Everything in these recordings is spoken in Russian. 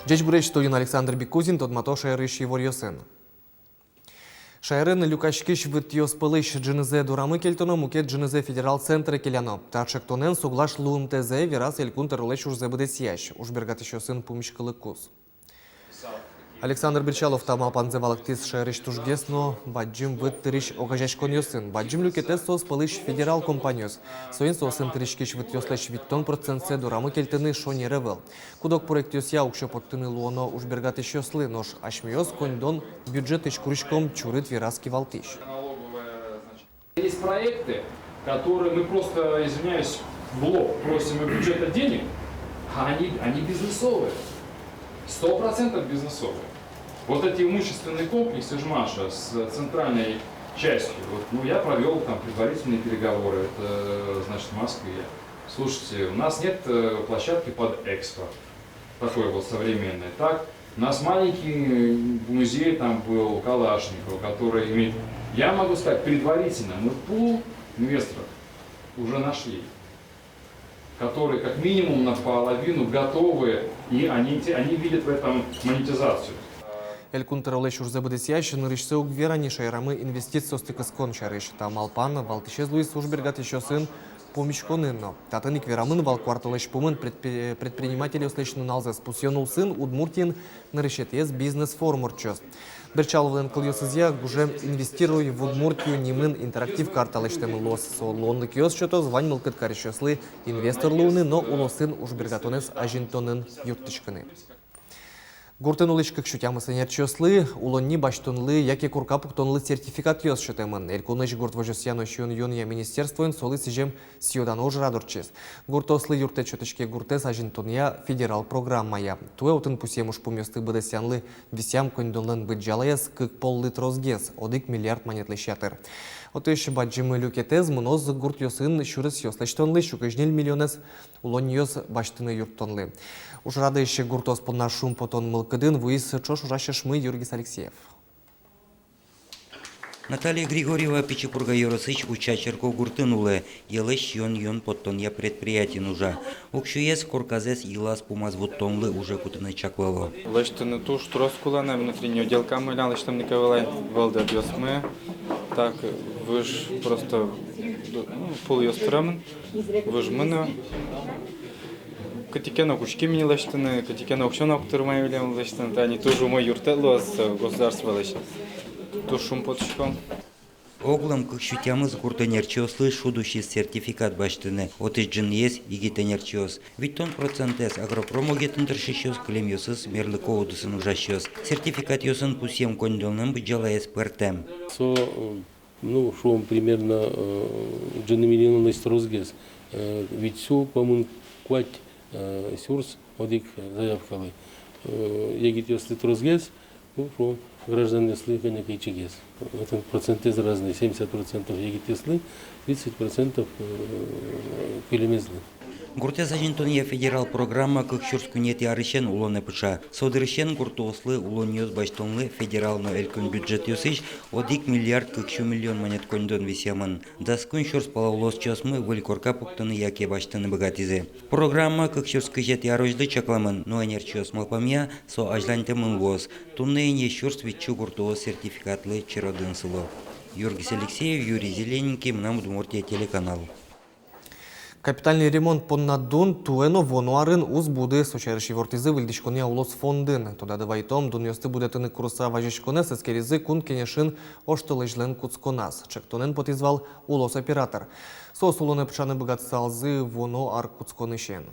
Джеч буреч тоин Александр Бекузин, тот мато шайрыш его рьосен. Шайрын люкашкиш вытьёс пылыш джинезе дурамы кельтоно мукет джинезе федерал центре келяно. Таршек тонен суглаш лун тезе вирас элькунтер леш уж забыдесьящ. Уж бергат еще сын пумишкалы кус. Александр Бричалов там панзевалак тис шайрыш тужгес, но баджим вытыриш огажаш коньосын. Баджим люкетес сос пылыш федерал компаниос. Соин сосын тыришкиш вытьёс леш виттон процентсе дурамы кельтыны шони ревел. Кудок проектиос я укшо подтыны луоно уж бергат еще сли, нож ашмиос коньдон бюджет иш куришком чурит вираски валтиш. Есть проекты, которые мы просто, извиняюсь, блок просим у бюджета денег, а они бизнесовые. 100% бизнесовые. Вот эти имущественные комплексы Жмаша с центральной частью, вот, я провел там предварительные переговоры, это значит в Москве. Слушайте, у нас нет площадки под экспорт, такой вот современный. Так, у нас маленький музей там был Калашникова, который имеет, я могу сказать, предварительно, мы пул инвесторов уже нашли, которые как минимум наполовину готовы, и они видят в этом монетизацию. Элькунтер олеш уж забыдесьящ, но решил гверани шайрамы инвестиций стыкаскон шарыш. Там Алпан, Валтишез Луис уж бергат еще сын помещконынно. Татаник верамын вал кварталеш пумын предприниматели услышно налза спусенул сын Удмуртин на решетез бизнес-формурчос. Берчаловлен кыльосызья уже инвестируя в Удмуртию немын интерактив карталештемы лос. Со лонды киос что-то звань мылкыт карещослы инвестор луны, но улосын уж бергатонес ажинтонын юттычканы. Гуртын улычкык шутямы сенерчослы, улонни баштонлы, яке куркапук тонлы сертификат йос шутемын. Элькуныш гурт вожосьяно шуен юния министерствоен солы сижем сьюдан уж радурчес. Гуртослы юрте чотычке гуртес ажинтония федерал программая. Туэ утын пусем уж пумёсты быдасянлы висям кондонлын быджалаяс кык поллы трозгес, одык миллиард монетлы шатыр. Отыш баджимы люкетез мноз гурт йосын шурыс йослештонлы шукажнель миллионес улон йос баштыны юрттонлы. Уж рады еще гуртос под наш шум потон мылкыдын вуис чош ужащашмы Юргис Алексеев. Наталья Григорьева Пичепурга Yorosыч учачерко гуртынулы, елыш йон подтон я предприятие нужа. Укшуес корказес илас пумаз вуттонлы уже кутыны чаклало. Лыштыны туш троскулана внутреннего делка мы лыштым никовалай волда бьосмы. Так выш просто пол йострамын, выш мына. Катикена кучки мне лыштыны, катикена укшона кутырмай вилем лыштыны, они тоже мой юртело с государства лыштын. Тушум потушком. Оглам кыкшутямыз гуртенерчослы шудущий сертификат баштыны. Отыш джин ес игитенерчос. Виттон процентес агропромогетін тыршищос клем йосыз мерлыко одысын ужащос. Сертификат йосын пусем кондолным быджала эспертем. Шум примерно джинемилину на строзгес. Ведь все помын квать сюрс одик заявкалы. Егит если трозгес, шум граждан яслы, конечно, и чигес. Это проценты разные. 70% егит яслы, 30% пелемезлы. Гуртес ажинтония федерал программа кыкшурску нет ярышен улоне пыша. Содырышен гуртослы улоньёс баштонлы федерал но элькун бюджет ёсыш одик миллиард кыкшу миллион монет кондон висямын. Даскун шурс палавлос чосмы вылькорка пуктаны яке баштаны богатизе. Программа кыкшурску жет ярожды чакламын, но энерчос малпамья со ажлантемын воз. Туннейне шурс витчу гуртоос сертификатлы чиродын сыло. Юргис Алексеев, Юрий Зелененький, нам Удмуртия телеканал. Капитальный ремонт поннаддун туэно вонуарын уз буды сочайрыши вортизы выльдишконе улос фондын. Тода давайтом дуньосты будетыны курса важишконе сескеризы кун кенешин оштылыжлен куцконас. Чектонен потизвал улос оператор. Сос улоне пшаны богатсалзы воно ар куцконышен.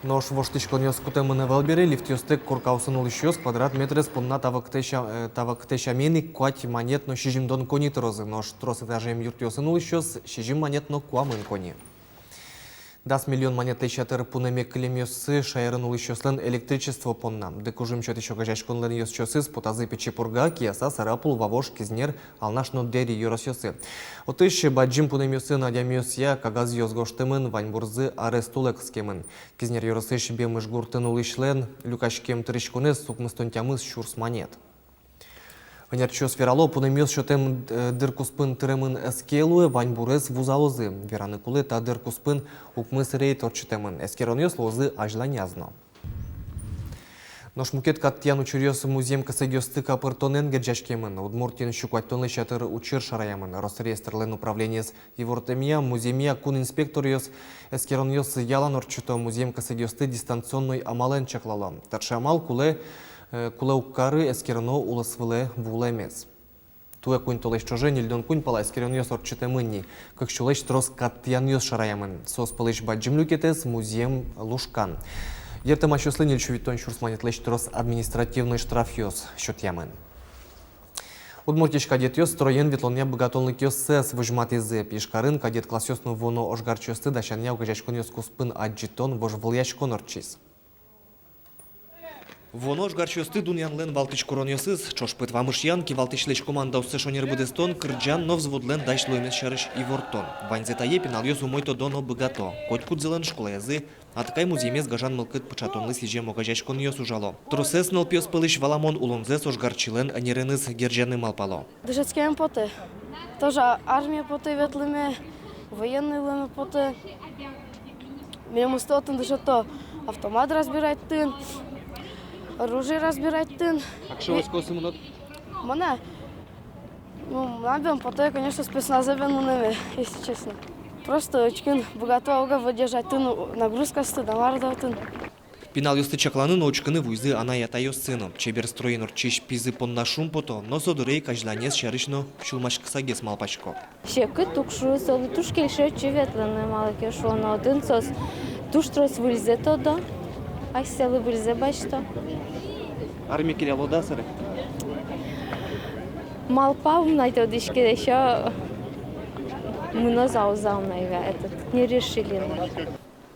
Нож воштышконьос кутемыны велбери лифтьостек куркаусын улышьос квадрат метрес понна тавактешамени куать монетно шижимдон кони трозы. Нож трос этажем юртьосын улышьос шижим монетно куамын кони. 10 миллион монет тысячатыр пунеме клемёсы шайрын улышьослен электричество понна. Декужим чот еще гажашконлен йосчосы с потазы печепурга, кияса, сарапул, вавош, кизнер, алнашно дери юросьосы. Отыш баджим пунемёсы надямёсья, кагаз йозгоштымын, ваньбурзы арестулекскемын. Кизнер юросыш бемыш гуртын улышлен, люкашкем тырышконес сукмыстонтямыз шурс монет. Энерчос верало пунемёс шотем дыркуспын тырымын эскелуе ваньбурес вузалозы. Вераны кулы та дыркуспын укмыс рейт орчетемын. Эскеронёс лозы ажланязно. Ношмукет каттиян учурьёс музеем кысыгёсты капыртонен геджашкемын. Удмуртин щукваттонлы шатыр учыр шараямын. Росреестрлен управлениес Евортемия, муземия кун инспекториос эскероньёс ялан орчуто музеем кысыгёсты дистанционный амален чаклало. Таршы амал куле уккары эскерно улысвыле вулемес. Туе кунь толеш чоже нильдон кунь пала эскероньёс орчутемынни. Как чулеш трос каттияньёс шараямын. Сос пылыш баджимлюкетес музеем лушкан. Ертема чуслы нильчувиттон шурсманет лечтрос административный штраф ёс счет ямын. Удмуртиш кадет ёс строен ветлоня богатонлык ёс сэс выжматизе пишкарын кадет класс ёсну воно ошгарчёсты дашаня угажачкон ёс куспын аджитон вож влияшкон орчис. Воно ошгарчёсты дуньянлен валтыч коронёсыз, чошпыт вамышьян ки валтычлеч команда уссы шонер будестон кырджан но взводлен дайш лоймес шарыш и вортон. Ваньзета епин ал ёс умойто доно богато. Коть кудзелен школа язы, а такай музеймес гажан мылкыт пычатонлы сижем огажачкон ёс ужало. Трусес нылпёс пылыш валамон улонзес ошгарчилен анереныз герджаны малпало. Дышецкем поты. Тоже армия поты ветлыме, военные лыме поты. Мему стотын дышето автомат разбирать тын, оружие разбирать тын. А что у вас косым? Мана, набьем поты, конечно, спецназовен унами, если честно. Просто очкин богато ога выдержать тын, нагрузка стыда, мардов тын. Пинал ёсты чакланы научканы вуйзы ана ята ёс сыном. Чебер строен орчиш пизы понна шум пото, но содырей кажданес шарышно шулмаш кысагес малпачко. Шекы тукшу, соли тушки ще чеветлене малке шо на один сос. Туш трос вильзе тодо, а сели вильзе бачто. Армия киряло да сыры? Малпав найти одишки еще мы заузал на этот не решили.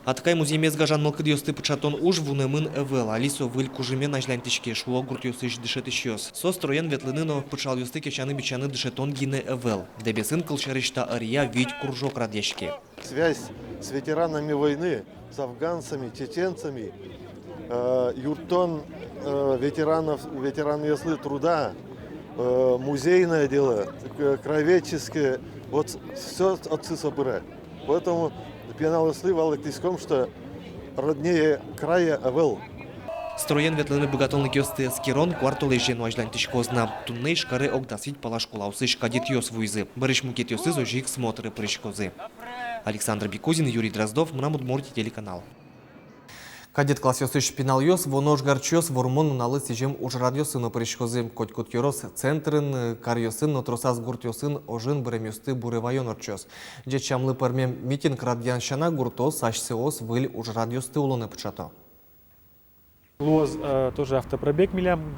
А такай музеймес гажан мылкыд ёсты пычатон уж вунемын эвел, алисо выль кужиме нажлянтичке шуо гурт ёсыш дышетыш ёс. Со строен ветлыныно пычал ёсты кечаны бичаны дышетон гине эвел. Дебесын кылчарышта ария вить кружок радешки. Связь с ветеранами войны, с афганцами, чеченцами, юртон ветераны яслы труда, музейное дело, краеведческое, вот все отцы собирают. Поэтому пенал яслы валок тиском, что роднее края авел. Строен ветлыны богатонлык ёсты скирон квартолы жену ажлантичкозна. Тунней шкары огдасвить палашкула усыш кадет ёс вуйзы. Барыш мукет ёсы зожик смотры прыщкозы. Александр Бекузин, Юрий Дроздов, Мрамудмурти, телеканал. Кадет класс ёсыш пинал ёс, воно жгарчёс, вормон налы сижем уж радиосын прыщкозы. Коть ёрос центрын, кар ёсын, но тросас гурт ёсын, ожин бырем ёсты бурывайон орчёс. Джечамлы пармем митинг радианшана гуртос, ашсеос, выль уж радиосты улоны пычато. Лоз тоже автопробег милям,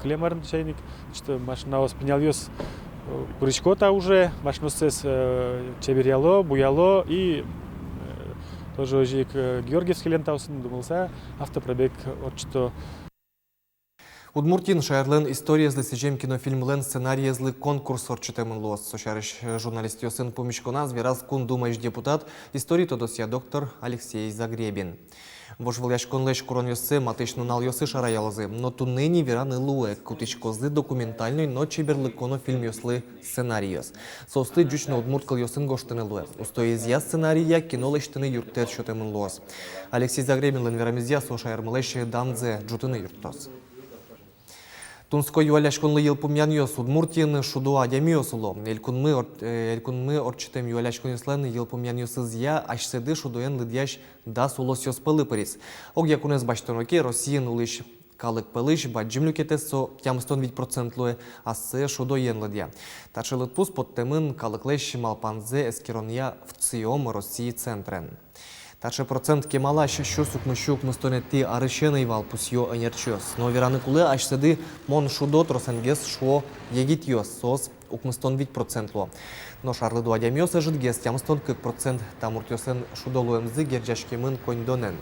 клемарный чайник, что машина воспринял ёс прыщкота уже, машину сес чеберяло, буяло и тоже ожик Георгиевский лентаусын думался, автопробег от что. Удмуртин шайрлен история злы сижем кинофильмлен сценарий злы конкурс орчетемын лос. Сошарыш журналист ёсын помещкона звераз кун думаешь депутат, истории тодосия доктор Алексей Загребин. Вож вляшкон леш корон ёсы матычну нал ёсы шараялзы, но тунныни вераны луэ, кутичкозы документальный, но чеберлы фильм ёслы сценарий ёс. Состы джучно удмурткал ёсын гоштыны луэ. Устой изъя сценария кино лештыны юртет шотемын лос. Алексей Загребин лен верамизья сошайрмылеш дамдзе джутыны юртос. Тунской юаляшконлы елпумян ёс Удмуртин шуду адями ёсуло. Элькунмы орчитем юаляшкон ёслен елпумян ёсызья ашседы шудуен лыдяш да сулос ёс пылы парис. Ог якунез баштоноке Россиян улыш калык пылыш баджимлюкетес со тямстон 2% луэ ассе шудоен лыдя. Ташылыт пус под темын калыклеш малпанзе эскерония в циом России центрен. Тарше процент кемала шурсук мышук мыстонетти арышены вал пусьё энерчёс. Но вераны кулы ашсады мон шудо тросенгес шо егит ёс сос укмыстон 2% ло. Но шарлы дуадям ёс ажитгес тямстон 40% тамурт ёсен шудолуэмзы герджашкемын коньдонен.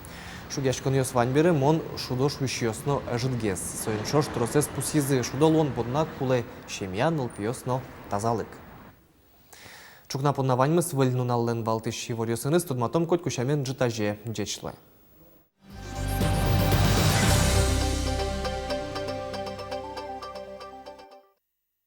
Шугяшкон ёс ваньберы мон шудо швищёсно ажитгес. Соеншош тросес пусизы шудолуон подна кулы шемьян нылпиёсно тазалык. Чукна поднаваньмыз выльнуналлен валтыш его рёсыныз, tudmatom коть кушамен джитаже джечлы.